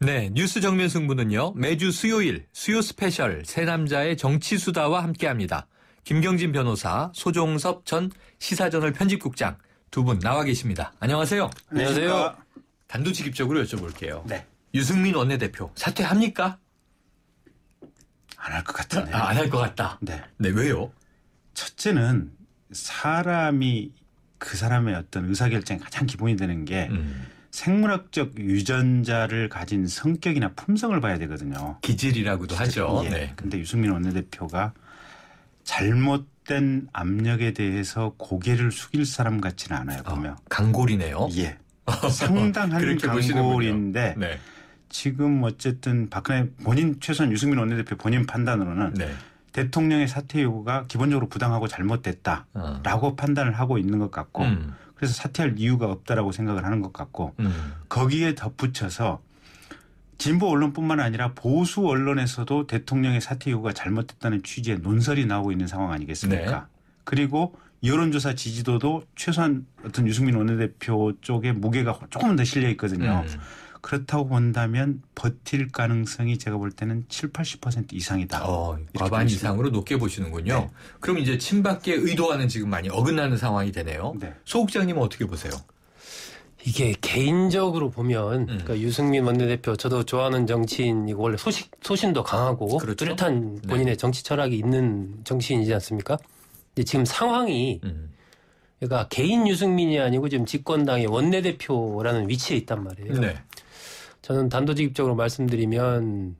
네, 뉴스 정면 승부는요. 매주 수요일 수요 스페셜 세 남자의 정치수다와 함께합니다. 김경진 변호사, 소종섭 전 시사저널 편집국장 두 분 나와 계십니다. 안녕하세요. 안녕하세요. 단도직입적으로 여쭤볼게요. 네. 유승민 원내대표 사퇴합니까? 안 할 것 같은데. 안 할 것 같다. 네. 네, 왜요? 첫째는 사람이 그 사람의 어떤 의사결정이 가장 기본이 되는 게 생물학적 유전자를 가진 성격이나 품성을 봐야 되거든요. 기질이라고도 하죠. 예. 네. 근데 유승민 원내대표가 잘못된 압력에 대해서 고개를 숙일 사람 같지는 않아요. 보면. 강골이네요. 예. 상당한 강골인데 네. 지금 어쨌든 박근혜 본인 최소한 유승민 원내대표 본인 판단으로는 네. 대통령의 사퇴 요구가 기본적으로 부당하고 잘못됐다라고 판단을 하고 있는 것 같고 그래서 사퇴할 이유가 없다라고 생각을 하는 것 같고 거기에 덧붙여서 진보 언론뿐만 아니라 보수 언론에서도 대통령의 사퇴 요구가 잘못됐다는 취지의 논설이 나오고 있는 상황 아니겠습니까? 네. 그리고 여론조사 지지도도 최소한 어떤 유승민 원내대표 쪽에 무게가 조금 더 실려 있거든요. 그렇다고 본다면 버틸 가능성이 제가 볼 때는 7, 80% 이상이다. 과반 이상으로 높게 보시는군요. 네. 그럼 이제 친박계 의도와는 지금 많이 어긋나는 상황이 되네요. 네. 소 국장님은 어떻게 보세요? 이게 개인적으로 보면 그러니까 유승민 원내대표 저도 좋아하는 정치인이고 원래 소신도 강하고 그렇죠? 뚜렷한 본인의 정치 철학이 있는 정치인이지 않습니까? 근데 지금 상황이 그러니까 개인 유승민이 아니고 지금 집권당의 원내대표라는 위치에 있단 말이에요. 네. 저는 단도직입적으로 말씀드리면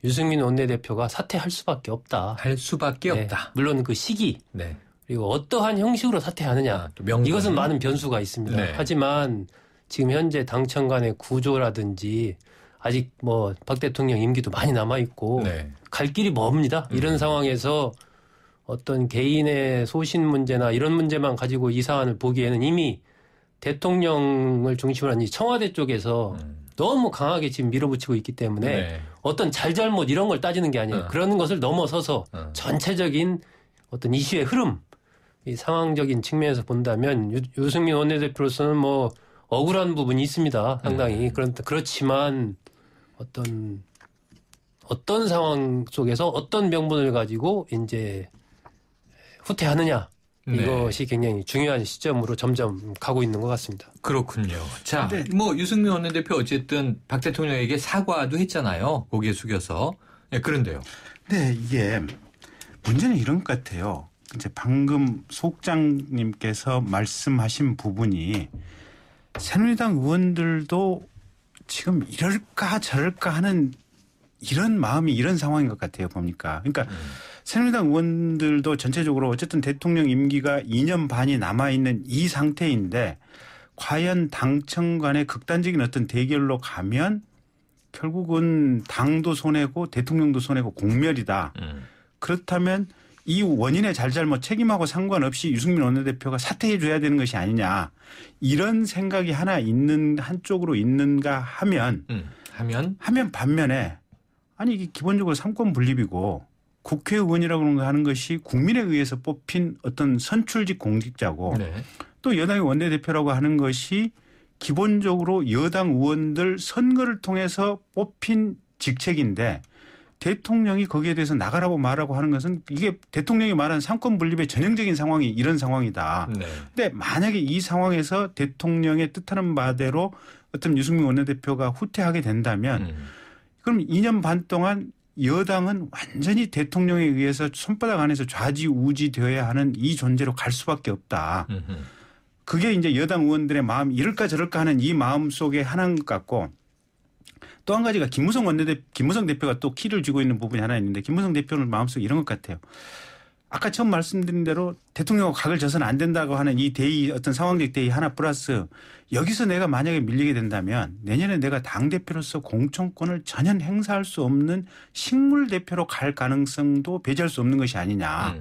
유승민 원내대표가 사퇴할 수밖에 없다. 할 수밖에 네. 없다. 물론 그 시기 네. 그리고 어떠한 형식으로 사퇴하느냐 이것은 많은 변수가 있습니다. 네. 하지만 지금 현재 당청 간의 구조라든지 아직 뭐 박 대통령 임기도 많이 남아 있고 네. 갈 길이 멉니다. 이런 상황에서 어떤 개인의 소신 문제나 이런 문제만 가지고 이 사안을 보기에는 이미 대통령을 중심으로 한 이 청와대 쪽에서 너무 강하게 지금 밀어붙이고 있기 때문에 네. 어떤 잘잘못 이런 걸 따지는 게 아니에요. 그런 것을 넘어서서 전체적인 어떤 이슈의 흐름, 이 상황적인 측면에서 본다면 유승민 원내대표로서는 뭐 억울한 부분이 있습니다. 상당히. 그렇지만 어떤 상황 속에서 어떤 명분을 가지고 이제 후퇴하느냐. 네. 이것이 굉장히 중요한 시점으로 점점 가고 있는 것 같습니다. 그렇군요. 자, 네. 뭐 유승민 원내대표 어쨌든 박 대통령에게 사과도 했잖아요. 고개 숙여서. 네, 그런데요. 네, 이게 문제는 이런 것 같아요. 이제 방금 소국장님께서 말씀하신 부분이 새누리당 의원들도 지금 이럴까 저럴까 하는 이런 마음이 이런 상황인 것 같아요. 보니까. 그러니까 새누리당 의원들도 전체적으로 어쨌든 대통령 임기가 2년 반이 남아있는 이 상태인데 과연 당청 간의 극단적인 어떤 대결로 가면 결국은 당도 손해고 대통령도 손해고 공멸이다. 그렇다면 이 원인의 잘잘못 책임하고 상관없이 유승민 원내대표가 사퇴해 줘야 되는 것이 아니냐. 이런 생각이 하나 있는 한쪽으로 있는가 하면 반면에 아니 이게 기본적으로 삼권 분립이고 국회의원이라고 하는 것이 국민에 의해서 뽑힌 어떤 선출직 공직자고 네. 또 여당의 원내대표라고 하는 것이 기본적으로 여당 의원들 선거를 통해서 뽑힌 직책인데 대통령이 거기에 대해서 나가라고 말하고 하는 것은 이게 대통령이 말한 삼권 분립의 전형적인 상황이 이런 상황이다. 네. 근데 만약에 이 상황에서 대통령의 뜻하는 바대로 어떤 유승민 원내대표가 후퇴하게 된다면 그럼 2년 반 동안 여당은 완전히 대통령에 의해서 손바닥 안에서 좌지우지 되어야 하는 이 존재로 갈 수밖에 없다. 그게 이제 여당 의원들의 마음 이럴까 저럴까 하는 이 마음 속에 하나인 것 같고 또 한 가지가 김무성 대표가 또 키를 쥐고 있는 부분이 하나 있는데 김무성 대표는 마음속에 이런 것 같아요. 아까 처음 말씀드린 대로 대통령과 각을 져서는 안 된다고 하는 이 대의 어떤 상황적 대의 하나 플러스 여기서 내가 만약에 밀리게 된다면 내년에 내가 당대표로서 공천권을 전혀 행사할 수 없는 식물 대표로 갈 가능성도 배제할 수 없는 것이 아니냐.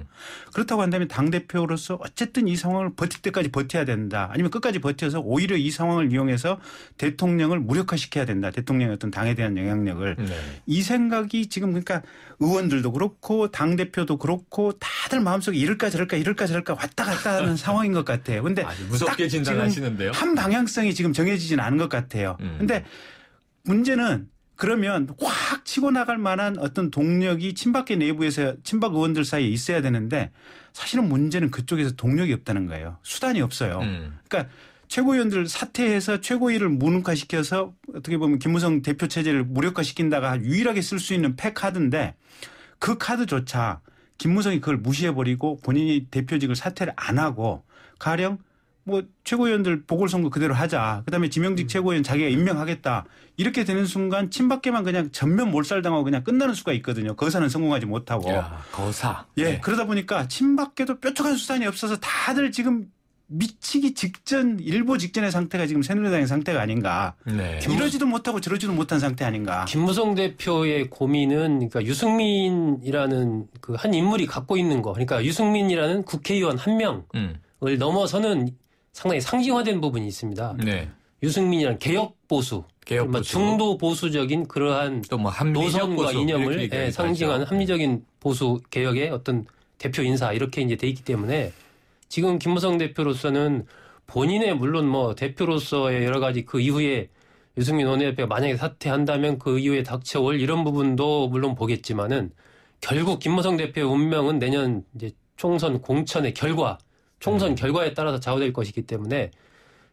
그렇다고 한다면 당대표로서 어쨌든 이 상황을 버틸 때까지 버텨야 된다. 아니면 끝까지 버텨서 오히려 이 상황을 이용해서 대통령을 무력화시켜야 된다. 대통령의 어떤 당에 대한 영향력을. 네. 이 생각이 지금 그러니까 의원들도 그렇고 당대표도 그렇고 다들 마음속에 이럴까 저럴까 왔다 갔다 하는 상황인 것 같아요. 근데 무섭게 진단하시는데요. 한 방향성이 지금 정해지진 않은 것 같아요. 근데 문제는 그러면 확 치고 나갈 만한 어떤 동력이 친박계 내부에서 친박 의원들 사이에 있어야 되는데 사실은 문제는 그쪽에서 동력이 없다는 거예요. 수단이 없어요. 그러니까 최고위원들 사퇴해서 최고위를 무능화시켜서 어떻게 보면 김무성 대표 체제를 무력화시킨다가 유일하게 쓸 수 있는 패카드인데 그 카드조차 김무성이 그걸 무시해버리고 본인이 대표직을 사퇴를 안 하고 가령 뭐 최고위원들 보궐선거 그대로 하자. 그다음에 지명직 최고위원 자기가 임명하겠다. 이렇게 되는 순간 친박계만 그냥 전면 몰살당하고 그냥 끝나는 수가 있거든요. 거사는 성공하지 못하고. 야, 거사. 예. 네. 그러다 보니까 친박계도 뾰족한 수단이 없어서 다들 지금 미치기 직전 일보 직전의 상태가 지금 새누리당의 상태가 아닌가. 네. 이러지도 못하고 저러지도 못한 상태 아닌가. 김무성 대표의 고민은 그러니까 유승민이라는 그 한 인물이 갖고 있는 거. 그러니까 유승민이라는 국회의원 한 명을 넘어서는 상당히 상징화된 부분이 있습니다. 네. 유승민이라는 개혁 보수, 중도 보수적인 그러한 또 뭐 노선과 보수, 이념을 상징하는 합리적인 보수 개혁의 어떤 대표 인사 이렇게 이제 돼 있기 때문에 지금 김무성 대표로서는 본인의 물론 뭐 대표로서의 여러 가지 그 이후에 유승민 원내대표가 만약에 사퇴한다면 그 이후에 닥쳐올 이런 부분도 물론 보겠지만은 결국 김무성 대표의 운명은 내년 이제 총선 공천의 결과, 총선 결과에 따라서 좌우될 것이기 때문에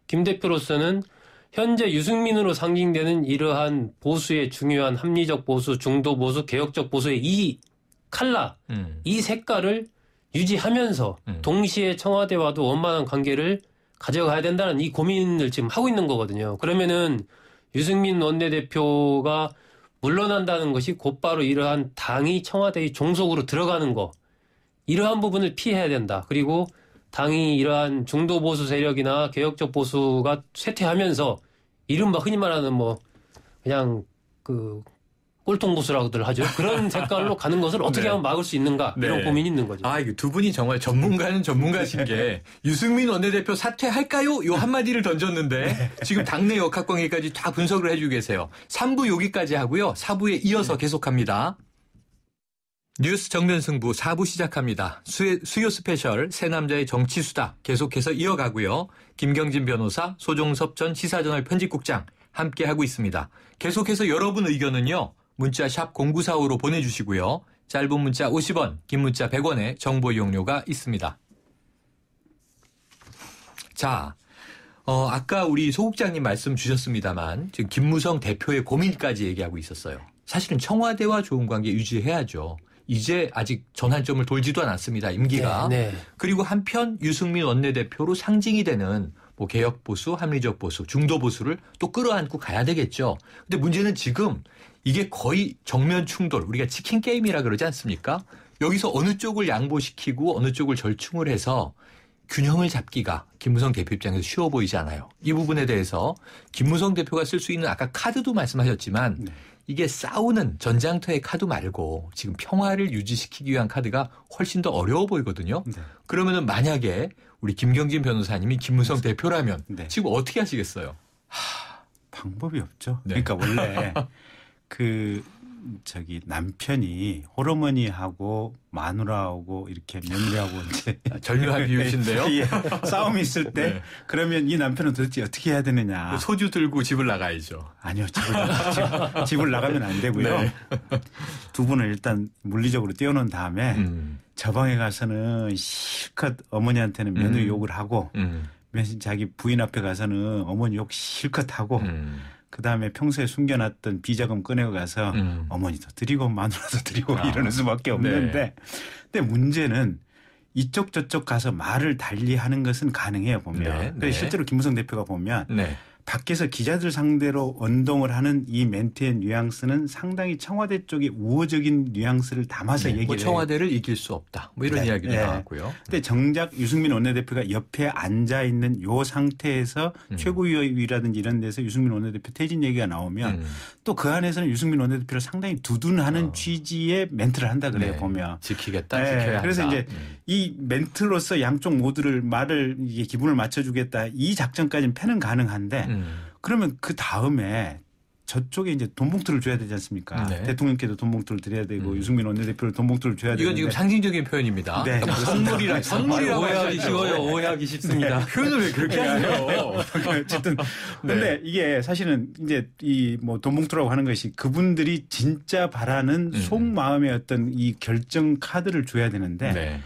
김 대표로서는 현재 유승민으로 상징되는 이러한 보수의 중요한 합리적 보수, 중도 보수, 개혁적 보수의 이 컬러, 이 색깔을 유지하면서 동시에 청와대와도 원만한 관계를 가져가야 된다는 이 고민을 지금 하고 있는 거거든요. 그러면은 유승민 원내대표가 물러난다는 것이 곧바로 이러한 당이 청와대의 종속으로 들어가는 거, 이러한 부분을 피해야 된다. 그리고 당이 이러한 중도 보수 세력이나 개혁적 보수가 쇠퇴하면서 이른바 흔히 말하는 뭐 그냥 그 꼴통 보수라고들 하죠. 그런 색깔로 가는 것을 어떻게 네. 하면 막을 수 있는가 이런 고민이 있는 거죠. 아, 이거 두 분이 정말 전문가는 전문가신 게 유승민 원내대표 사퇴할까요? 요 한마디를 던졌는데 지금 당내 역학관계까지 다 분석을 해주고 계세요. 3부 여기까지 하고요. 4부에 이어서 계속합니다. 뉴스 정면 승부 4부 시작합니다. 수요 스페셜 새 남자의 정치수다 계속해서 이어가고요. 김경진 변호사, 소종섭 전 시사저널 편집국장 함께하고 있습니다. 계속해서 여러분 의견은요. 문자 샵 0945로 보내주시고요. 짧은 문자 50원, 긴 문자 100원의 정보 이용료가 있습니다. 자, 아까 우리 소 국장님 말씀 주셨습니다만 지금 김무성 대표의 고민까지 얘기하고 있었어요. 사실은 청와대와 좋은 관계 유지해야죠. 이제 아직 전환점을 돌지도 않았습니다. 임기가. 네. 그리고 한편 유승민 원내대표로 상징이 되는 뭐 개혁 보수, 합리적 보수, 중도 보수를 또 끌어안고 가야 되겠죠. 근데 문제는 지금 이게 거의 정면 충돌, 우리가 치킨 게임이라 그러지 않습니까? 여기서 어느 쪽을 양보시키고 어느 쪽을 절충을 해서 균형을 잡기가 김무성 대표 입장에서 쉬워 보이지 않아요. 이 부분에 대해서 김무성 대표가 쓸 수 있는 아까 카드도 말씀하셨지만 이게 싸우는 전장터의 카드 말고 지금 평화를 유지시키기 위한 카드가 훨씬 더 어려워 보이거든요. 네. 그러면은 만약에 우리 김경진 변호사님이 김무성 대표라면 지금 어떻게 하시겠어요? 방법이 없죠. 네. 그러니까 원래 남편이 홀어머니하고 마누라하고 이렇게 며느리하고 이제 절묘한 비유신데요. 예, 싸움이 있을 때 그러면 이 남편은 도대체 어떻게 해야 되느냐. 소주 들고 집을 나가야죠. 아니요. 집을 나가면 안 되고요. 네. 두 분을 일단 물리적으로 떼어놓은 다음에 저 방에 가서는 실컷 어머니한테는 며느리 욕을 하고 자기 부인 앞에 가서는 어머니 욕 실컷 하고 그다음에 평소에 숨겨놨던 비자금 꺼내고 가서 어머니도 드리고 마누라도 드리고 이러는 수밖에 없는데 네. 근데 문제는 이쪽 저쪽 가서 말을 달리하는 것은 가능해요 보면. 그래서 실제로 김무성 대표가 보면 밖에서 기자들 상대로 언동을 하는 이 멘트의 뉘앙스는 상당히 청와대 쪽의 우호적인 뉘앙스를 담아서 얘기를 해요. 청와대를 이길 수 없다. 뭐 이런 이야기도 나왔고요. 근데 정작 유승민 원내대표가 옆에 앉아 있는 요 상태에서 최고위라든지 이런 데서 유승민 원내대표 퇴진 얘기가 나오면 또 그 안에서는 유승민 원내대표를 상당히 두둔하는 취지의 멘트를 한다 그래요 보면. 지키겠다. 지켜야 그래서 한다. 이제 이 멘트로서 양쪽 모두를 말을 이게 기분을 맞춰주겠다 이 작전까지는 패는 가능한데 그러면 그 다음에 저쪽에 이제 돈 봉투를 줘야 되지 않습니까? 네. 대통령께도 돈 봉투를 드려야 되고 유승민 원내대표를 돈 봉투를 줘야 되는데 이건 지금 상징적인 표현입니다. 네. 선물이라고 오해하기 쉬워요. 오해하기 쉽습니다. 표현을 왜 그렇게 하세요? 어쨌든 근데 이게 사실은 이제 이 뭐 돈 봉투라고 하는 것이 그분들이 진짜 바라는 속마음의 어떤 이 결정 카드를 줘야 되는데 네.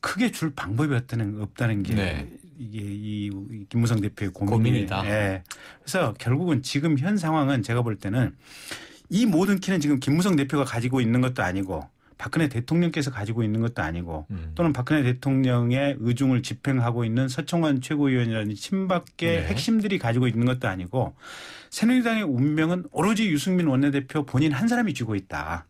크게 줄 방법이 없다는 게 네. 이게 이 김무성 대표의 고민이다. 예. 그래서 결국은 지금 현 상황은 제가 볼 때는 이 모든 키는 지금 김무성 대표가 가지고 있는 것도 아니고 박근혜 대통령께서 가지고 있는 것도 아니고 또는 박근혜 대통령의 의중을 집행하고 있는 서청원 최고위원이라는 친박계 핵심들이 가지고 있는 것도 아니고 새누리당의 운명은 오로지 유승민 원내대표 본인 한 사람이 쥐고 있다.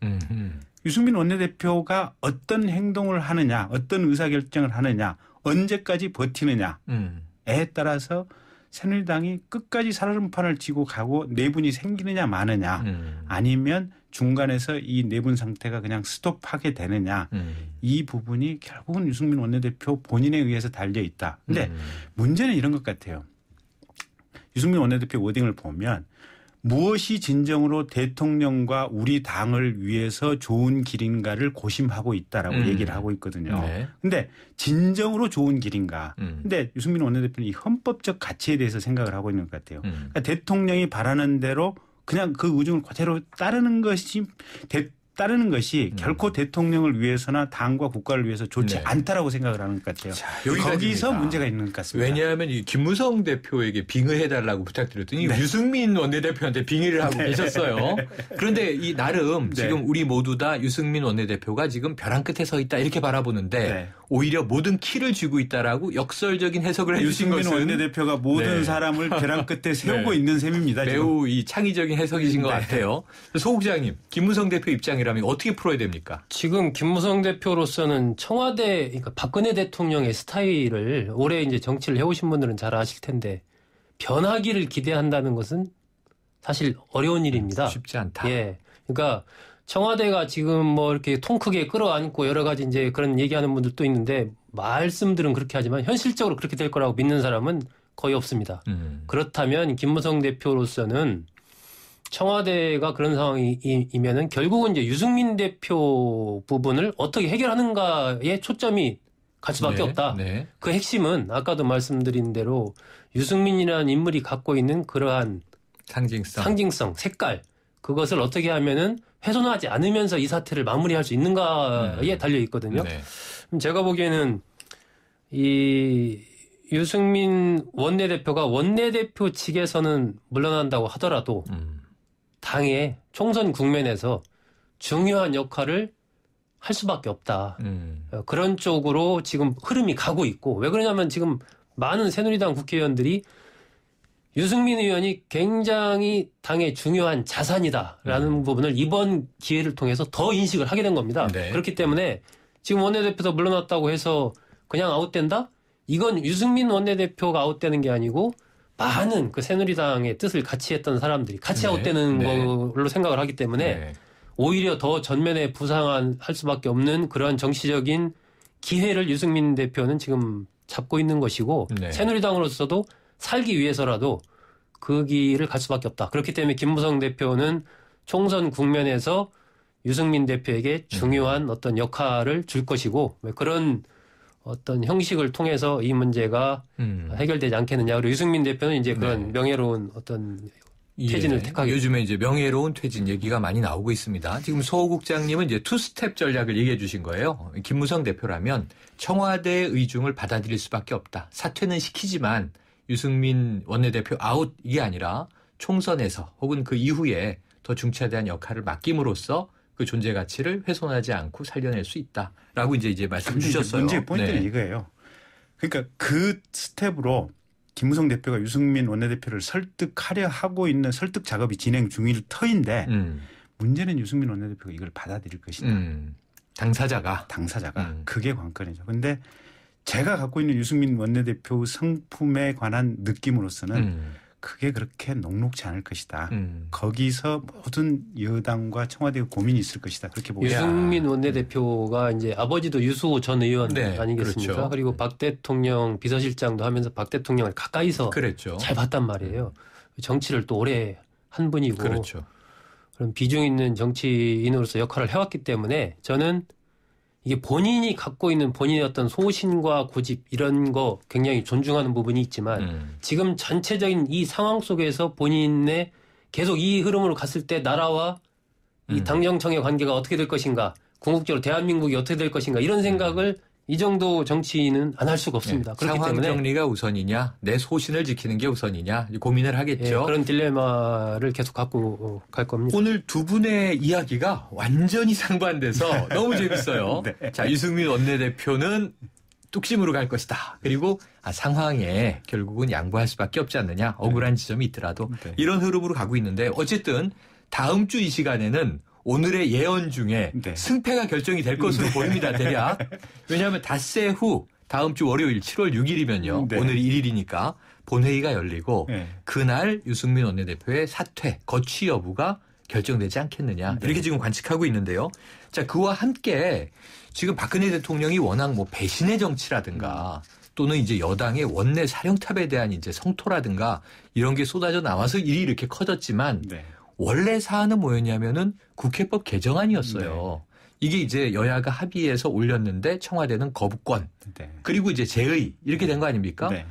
유승민 원내대표가 어떤 행동을 하느냐, 어떤 의사결정을 하느냐, 언제까지 버티느냐에 따라서 새누리당이 끝까지 살얼음판을 쥐고 가고 내분이 생기느냐 마느냐 아니면 중간에서 이 내분 상태가 그냥 스톱하게 되느냐 이 부분이 결국은 유승민 원내대표 본인에 의해서 달려 있다. 근데 문제는 이런 것 같아요. 유승민 원내대표 워딩을 보면 무엇이 진정으로 대통령과 우리 당을 위해서 좋은 길인가를 고심하고 있다라고 얘기를 하고 있거든요. 그런데 네. 진정으로 좋은 길인가. 그런데 유승민 원내대표는 이 헌법적 가치에 대해서 생각을 하고 있는 것 같아요. 그러니까 대통령이 바라는 대로 그냥 그 의중을 그대로 따르는 것이 결코 대통령을 위해서나 당과 국가를 위해서 좋지 않다라고 생각을 하는 것 같아요. 자, 거기서 문제가 있는 것 같습니다. 왜냐하면 이 김무성 대표에게 빙의해달라고 부탁드렸더니 유승민 원내대표한테 빙의를 하고 계셨어요. 그런데 이 나름 지금 우리 모두 다 유승민 원내대표가 지금 벼랑 끝에 서 있다 이렇게 바라보는데 오히려 모든 키를 쥐고 있다라고 역설적인 해석을 해주신 것은 유승민 원내대표가 모든 사람을 벼랑 끝에 세우고 있는 셈입니다. 매우 지금. 이 창의적인 해석이신 것 같아요. 소 국장님, 김무성 대표 입장이라면 어떻게 풀어야 됩니까? 지금 김무성 대표로서는 청와대, 그러니까 박근혜 대통령의 스타일을 오래 이제 정치를 해오신 분들은 잘 아실 텐데 변하기를 기대한다는 것은 사실 어려운 일입니다. 쉽지 않다. 예. 그러니까 청와대가 지금 뭐 이렇게 통 크게 끌어안고 여러 가지 이제 그런 얘기하는 분들도 있는데 말씀들은 그렇게 하지만 현실적으로 그렇게 될 거라고 믿는 사람은 거의 없습니다. 그렇다면 김무성 대표로서는 청와대가 그런 상황이면은 결국은 이제 유승민 대표 부분을 어떻게 해결하는가에 초점이 갈 수밖에 없다. 그 핵심은 아까도 말씀드린 대로 유승민이라는 인물이 갖고 있는 그러한 상징성, 색깔 그것을 어떻게 하면은 훼손하지 않으면서 이 사태를 마무리할 수 있는가에 달려 있거든요. 제가 보기에는 이 유승민 원내대표가 원내대표 측에서는 물러난다고 하더라도 당의 총선 국면에서 중요한 역할을 할 수밖에 없다. 그런 쪽으로 지금 흐름이 가고 있고 왜 그러냐면 지금 많은 새누리당 국회의원들이 유승민 의원이 굉장히 당의 중요한 자산이다라는 부분을 이번 기회를 통해서 더 인식을 하게 된 겁니다. 그렇기 때문에 지금 원내대표도 물러났다고 해서 그냥 아웃된다? 이건 유승민 원내대표가 아웃되는 게 아니고 많은 그 새누리당의 뜻을 같이 했던 사람들이 같이 아웃되는 걸로 생각을 하기 때문에 오히려 더 전면에 부상할 수밖에 없는 그런 정치적인 기회를 유승민 대표는 지금 잡고 있는 것이고 새누리당으로서도 살기 위해서라도 그 길을 갈 수밖에 없다. 그렇기 때문에 김무성 대표는 총선 국면에서 유승민 대표에게 중요한 어떤 역할을 줄 것이고 그런 어떤 형식을 통해서 이 문제가 해결되지 않겠느냐. 그리고 유승민 대표는 이제 그런 명예로운 어떤 퇴진을 택하겠죠. 요즘에 이제 명예로운 퇴진 얘기가 많이 나오고 있습니다. 지금 소 국장님은 이제 투스텝 전략을 얘기해 주신 거예요. 김무성 대표라면 청와대의 의중을 받아들일 수밖에 없다. 사퇴는 시키지만 유승민 원내대표 아웃 이게 아니라 총선에서 혹은 그 이후에 더 중차대한 역할을 맡김으로써 그 존재 가치를 훼손하지 않고 살려낼 수 있다라고 이제 말씀 주셨어요. 문제의 포인트는 이거예요. 그러니까 그 스텝으로 김무성 대표가 유승민 원내대표를 설득하려 하고 있는 설득 작업이 진행 중일 터인데 문제는 유승민 원내대표가 이걸 받아들일 것이다. 당사자가 그게 관건이죠. 그런데 제가 갖고 있는 유승민 원내대표 성품에 관한 느낌으로서는 그게 그렇게 녹록지 않을 것이다. 거기서 모든 여당과 청와대의 고민이 있을 것이다. 그렇게 보고 유승민 원내대표가 이제 아버지도 유수호 전 의원 아니겠습니까? 그렇죠. 그리고 박 대통령 비서실장도 하면서 박 대통령을 가까이서 잘 봤단 말이에요. 정치를 또 오래 한 분이고 그렇죠. 그런 비중 있는 정치인으로서 역할을 해왔기 때문에 저는 이게 본인이 갖고 있는 본인의 어떤 소신과 고집 이런 거 굉장히 존중하는 부분이 있지만 지금 전체적인 이 상황 속에서 본인의 계속 이 흐름으로 갔을 때 나라와 이 당정청의 관계가 어떻게 될 것인가, 궁극적으로 대한민국이 어떻게 될 것인가 이런 생각을 이 정도 정치인은 안 할 수가 없습니다. 네. 그렇기 상황 때문에 정리가 우선이냐, 내 소신을 지키는 게 우선이냐 고민을 하겠죠. 예, 그런 딜레마를 계속 갖고 갈 겁니다. 오늘 두 분의 이야기가 완전히 상반돼서 너무 재밌어요. 네. 자, 유승민 원내대표는 뚝심으로 갈 것이다. 그리고 상황에 결국은 양보할 수밖에 없지 않느냐. 억울한 지점이 있더라도 네. 이런 흐름으로 가고 있는데 어쨌든 다음 주 이 시간에는 오늘의 예언 중에 네. 승패가 결정이 될 것으로 보입니다. 대략. 왜냐하면 닷새 후 다음 주 월요일 7월 6일이면요. 네. 오늘이 1일이니까 본회의가 열리고 네. 그날 유승민 원내대표의 사퇴, 거취 여부가 결정되지 않겠느냐. 이렇게 지금 관측하고 있는데요. 자, 그와 함께 지금 박근혜 대통령이 워낙 뭐 배신의 정치라든가 또는 이제 여당의 원내 사령탑에 대한 이제 성토라든가 이런 게 쏟아져 나와서 일이 이렇게 커졌지만 네. 원래 사안은 뭐였냐면은 국회법 개정안이었어요. 이게 이제 여야가 합의해서 올렸는데 청와대는 거부권 네. 그리고 이제 제의 이렇게 된 거 아닙니까? 네.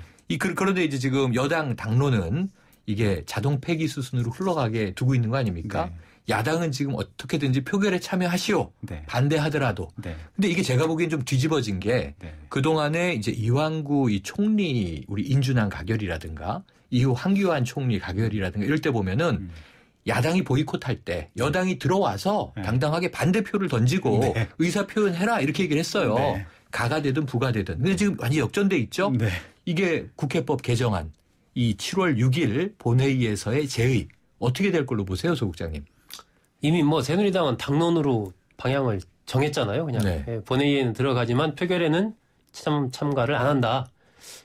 그런데 이제 지금 여당 당론은 이게 자동 폐기 수순으로 흘러가게 두고 있는 거 아닙니까? 네. 야당은 지금 어떻게든지 표결에 참여하시오. 네. 반대하더라도. 네. 근데 이게 제가 보기엔 좀 뒤집어진 게 네. 그동안에 이제 이완구 이 총리 우리 인준안 가결이라든가 이후 황교안 총리 가결이라든가 이럴 때 보면은 야당이 보이콧할 때 여당이 들어와서 네. 당당하게 반대표를 던지고 네. 의사 표현해라 이렇게 얘기를 했어요. 네. 가가 되든 부가 되든. 근데 지금 완전히 역전돼 있죠. 네. 이게 국회법 개정안 이 7월 6일 본회의에서의 제의 어떻게 될 걸로 보세요, 소국장님? 이미 뭐 새누리당은 당론으로 방향을 정했잖아요. 그냥 네. 예, 본회의에는 들어가지만 표결에는 참가를 안 한다.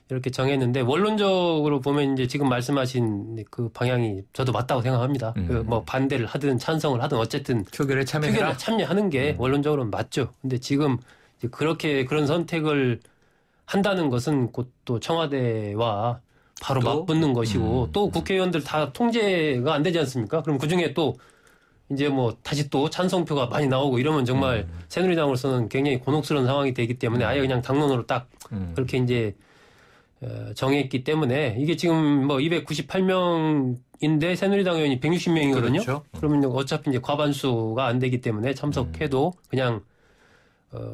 이렇게 정했는데 원론적으로 보면 이제 지금 말씀하신 그 방향이 저도 맞다고 생각합니다. 그 뭐 반대를 하든 찬성을 하든 어쨌든 표결에 참여해라. 표결에 참여하는 게 원론적으로는 맞죠. 근데 지금 이제 그렇게 그런 선택을 한다는 것은 곧 또 청와대와 바로 또? 맞붙는 것이고 또 국회의원들 다 통제가 안 되지 않습니까? 그럼 그중에 또 이제 뭐 다시 또 찬성표가 많이 나오고 이러면 정말 새누리당으로서는 굉장히 곤혹스러운 상황이 되기 때문에 아예 그냥 당론으로 딱 그렇게 이제 정했기 때문에 이게 지금 뭐 298명인데 새누리당 의원이 160명이거든요. 그렇죠. 그러면 어차피 이제 과반수가 안 되기 때문에 참석해도 그냥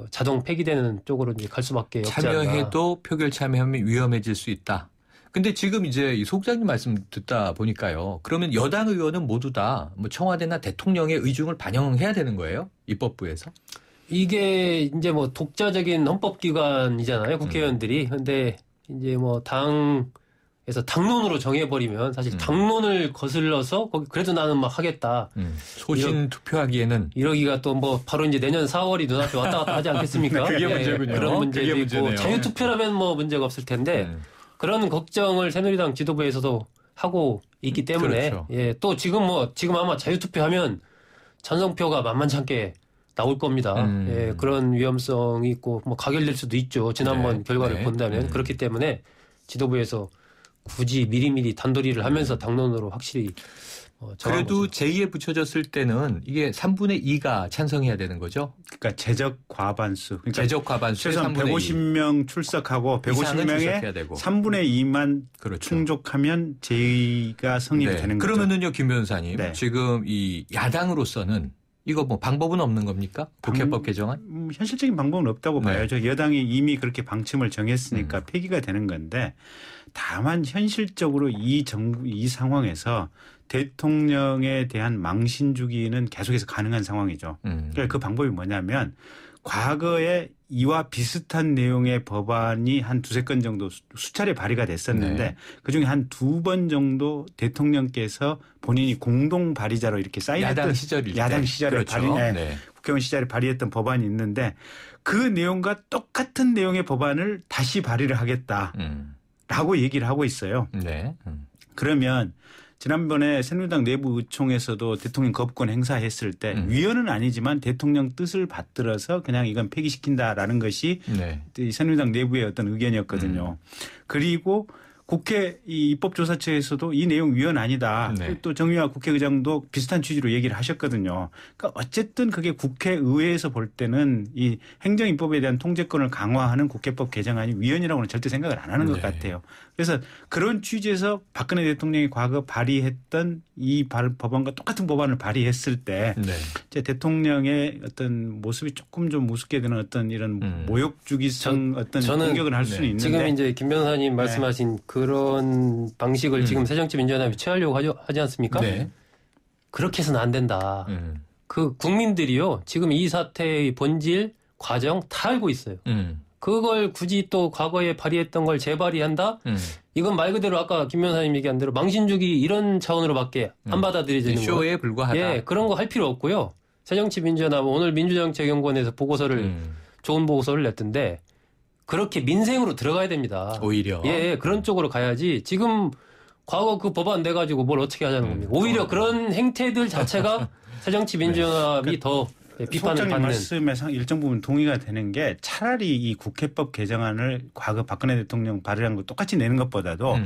자동 폐기되는 쪽으로 이제 갈 수밖에 없지 않나. 참여해도 표결 참여하면 위험해질 수 있다. 근데 지금 이제 이 소장님 말씀 듣다 보니까요. 그러면 여당 의원은 모두 다 뭐 청와대나 대통령의 의중을 반영해야 되는 거예요? 입법부에서? 이게 이제 뭐 독자적인 헌법기관이잖아요. 국회의원들이. 근데 이제 뭐 당에서 당론으로 정해버리면 사실 당론을 거슬러서 거기 그래도 나는 막 하겠다. 소신 투표하기에는 이러기가 또 뭐 바로 이제 내년 4월이 눈앞에 왔다 갔다 하지 않겠습니까? 그게 문제군요. 그런 문제도 그게 있고 문제네요. 자유투표라면 뭐 문제가 없을 텐데 그런 걱정을 새누리당 지도부에서도 하고 있기 때문에 그렇죠. 예, 또 지금 아마 자유투표하면 찬성표가 만만찮게 나올 겁니다. 예, 그런 위험성이 있고 뭐 가결될 수도 있죠. 지난번 네. 결과를 네. 본다면 그렇기 때문에 지도부에서 굳이 미리미리 단도리를 하면서 당론으로 확실히 정한 그래도 거죠. 제2에 붙여졌을 때는 이게 3분의 2가 찬성해야 되는 거죠? 그러니까 제적 과반수. 그러니까 제적 과반수의 최소한 3분의 2. 150명 출석하고 이상은 150명의 출석해야 되고. 3분의 2만 그렇죠. 충족하면 제의가 성립이 네. 되는 거죠. 그러면은요, 김 변호사님. 네. 지금 이 야당으로서는 이거 뭐 방법은 없는 겁니까? 국회법 개정안? 현실적인 방법은 없다고 네. 봐야죠. 여당이 이미 그렇게 방침을 정했으니까 폐기가 되는 건데 다만 현실적으로 이 상황에서 대통령에 대한 망신 주기는 계속해서 가능한 상황이죠. 그러니까 그 방법이 뭐냐면 과거에 이와 비슷한 내용의 법안이 한 두세 건 정도 수차례 발의가 됐었는데 네. 그중에 한 두 번 정도 대통령께서 본인이 공동 발의자로 이렇게 사인했던 야당 시절일 때. 야당 시절에 그렇죠. 네. 국회의원 시절에 발의했던 법안이 있는데 그 내용과 똑같은 내용의 법안을 다시 발의를 하겠다라고 얘기를 하고 있어요. 네. 그러면 지난번에 새누리당 내부 의총에서도 대통령 거부권 행사했을 때 위헌은 아니지만 대통령 뜻을 받들어서 그냥 이건 폐기시킨다라는 것이 네. 이 새누리당 내부의 어떤 의견이었거든요. 그리고 국회 이 입법조사처에서도 이 내용 위헌 아니다. 네. 또 정의화 국회의장도 비슷한 취지로 얘기를 하셨거든요. 그러니까 어쨌든 그게 국회의회에서 볼 때는 이 행정입법에 대한 통제권을 강화하는 국회법 개정안이 위헌이라고는 절대 생각을 안 하는 것 같아요. 그래서 그런 취지에서 박근혜 대통령이 과거 발의했던 이 법안과 똑같은 법안을 발의했을 때 이제 대통령의 어떤 모습이 조금 좀 우습게 되는 어떤 이런 모욕주기성 어떤 공격을 할 수는 있는데 지금 이제 김 변호사님 말씀하신 그런 방식을 지금 새정치민주연합이 취하려고 하지 않습니까? 네. 그렇게 해서는 안 된다. 그 국민들이요. 지금 이 사태의 본질, 과정 다 알고 있어요. 그걸 굳이 또 과거에 발의했던 걸 재발의한다? 이건 말 그대로 아까 김 변호사님 얘기한 대로 망신주기 이런 차원으로밖에 안 받아들여지는 거예요. 쇼에 불과하다. 예, 그런 거 할 필요 없고요. 새정치민주연합 오늘 민주정책연구원에서 보고서를 좋은 보고서를 냈던데 그렇게 민생으로 들어가야 됩니다. 오히려. 예, 그런 쪽으로 가야지 지금 과거 그 법안 내가지고 뭘 어떻게 하자는 겁니까? 오히려 그런 행태들 자체가 새정치민주연합이 더 비판을 소장님 받는. 말씀에 일정 부분 동의가 되는 게 차라리 이 국회법 개정안을 과거 박근혜 대통령 발의한 거 똑같이 내는 것보다도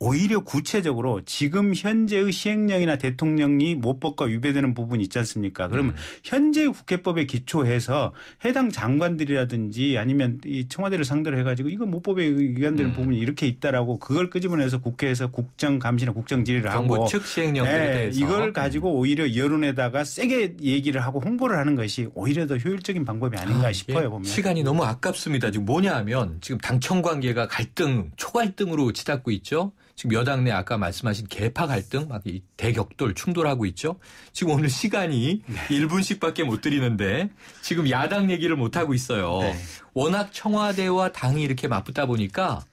오히려 구체적으로 지금 현재의 시행령이나 대통령이 모법과 위배되는 부분이 있지 않습니까? 그러면 현재 국회법에 기초해서 해당 장관들이라든지 아니면 이 청와대를 상대로 해가지고 이거 모법에 위반되는 부분이 이렇게 있다라고 그걸 끄집어내서 국회에서 국정 감시나 국정 질의를 하고 정부 측 시행령들에 대해서 이걸 가지고 오히려 여론에다가 세게 얘기를 하고 홍보를 하는 것이 오히려 더 효율적인 방법이 아닌가 싶어요. 보면. 시간이 너무 아깝습니다. 지금 뭐냐 하면 지금 당청 관계가 갈등, 초갈등으로 치닫고 있죠. 지금 여당 내 아까 말씀하신 계파 갈등, 막 대격돌 충돌하고 있죠. 지금 오늘 시간이 1분씩밖에 못 드리는데 지금 야당 얘기를 못 하고 있어요. 네. 워낙 청와대와 당이 이렇게 맞붙다 보니까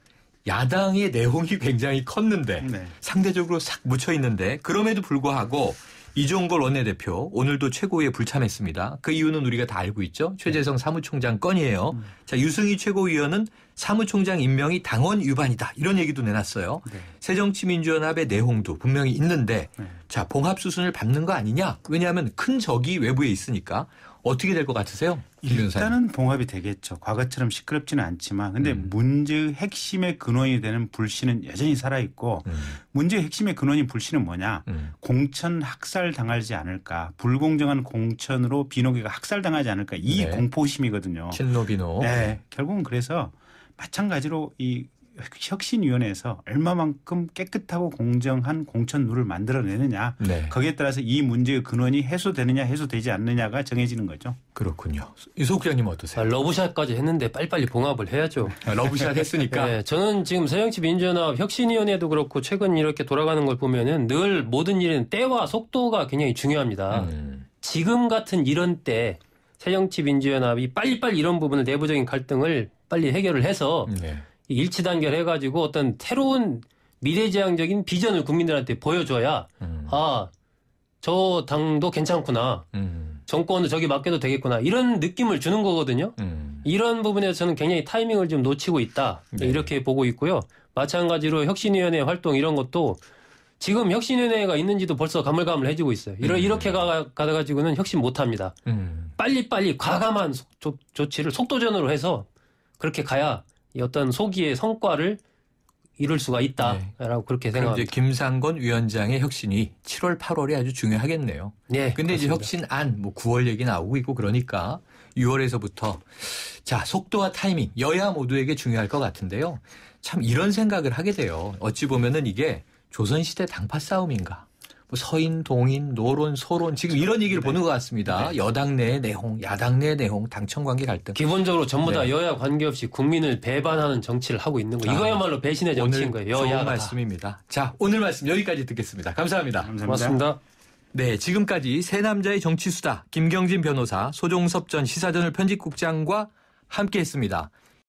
야당의 내홍이 굉장히 컸는데 상대적으로 싹 묻혀 있는데 그럼에도 불구하고 이종걸 원내대표 오늘도 최고위에 불참했습니다. 그 이유는 우리가 다 알고 있죠. 최재성 사무총장 건이에요. 자, 유승희 최고위원은 사무총장 임명이 당원 위반이다. 이런 얘기도 내놨어요. 새정치민주연합의 내홍도 분명히 있는데 자, 봉합 수순을 밟는 거 아니냐. 왜냐하면 큰 적이 외부에 있으니까. 어떻게 될 것 같으세요? 일단은 봉합이 되겠죠. 과거처럼 시끄럽지는 않지만. 근데 문제의 핵심의 근원이 되는 불신은 여전히 살아있고 문제의 핵심의 근원인 불신은 뭐냐. 공천 학살 당하지 않을까. 불공정한 공천으로 비노기가 학살당하지 않을까. 이 공포심이거든요. 친노비노. 네. 결국은 그래서 마찬가지로 이 혁신위원회에서 얼마만큼 깨끗하고 공정한 공천룰을 만들어내느냐. 거기에 따라서 이 문제의 근원이 해소되느냐 해소되지 않느냐가 정해지는 거죠. 그렇군요. 이소 국장님 어떠세요? 러브샷까지 했는데 빨리빨리 봉합을 해야죠. 러브샷 했으니까. 네, 저는 지금 새정치민주연합 혁신위원회도 그렇고 최근 이렇게 돌아가는 걸 보면은 늘 모든 일은 때와 속도가 굉장히 중요합니다. 지금 같은 이런 때 새정치민주연합이 빨리빨리 이런 부분을 내부적인 갈등을 빨리 해결을 해서 일치단결해가지고 어떤 새로운 미래지향적인 비전을 국민들한테 보여줘야 아, 저 당도 괜찮구나. 정권도 저기 맡겨도 되겠구나. 이런 느낌을 주는 거거든요. 이런 부분에서 저는 굉장히 타이밍을 좀 놓치고 있다. 이렇게 보고 있고요. 마찬가지로 혁신위원회 활동 이런 것도 지금 혁신위원회가 있는지도 벌써 가물가물해지고 있어요. 이렇게 가가지고는 혁신 못합니다. 빨리빨리 과감한 조치를 속도전으로 해서 그렇게 가야 이 어떤 소기의 성과를 이룰 수가 있다라고 그렇게 그럼 생각합니다. 이제 김상곤 위원장의 혁신이 7월, 8월에 아주 중요하겠네요. 네. 근데 이제 혁신안 9월 얘기 나오고 있고 그러니까 6월에서부터 자, 속도와 타이밍 여야 모두에게 중요할 것 같은데요. 참 이런 생각을 하게 돼요. 어찌 보면은 이게 조선시대 당파 싸움인가. 뭐 서인, 동인, 노론, 소론 지금 이런 얘기를 보는 것 같습니다. 여당 내의 내홍, 야당 내의 내홍, 당청 관계 갈등. 기본적으로 전부 다 여야 관계없이 국민을 배반하는 정치를 하고 있는 거예요. 이거야말로 배신의 정치인 거예요. 좋은 여야가 말씀입니다. 자, 오늘 말씀 여기까지 듣겠습니다. 감사합니다. 고맙습니다. 네, 지금까지 세 남자의 정치수다 김경진 변호사, 소종섭 전 시사저널 편집국장과 함께했습니다.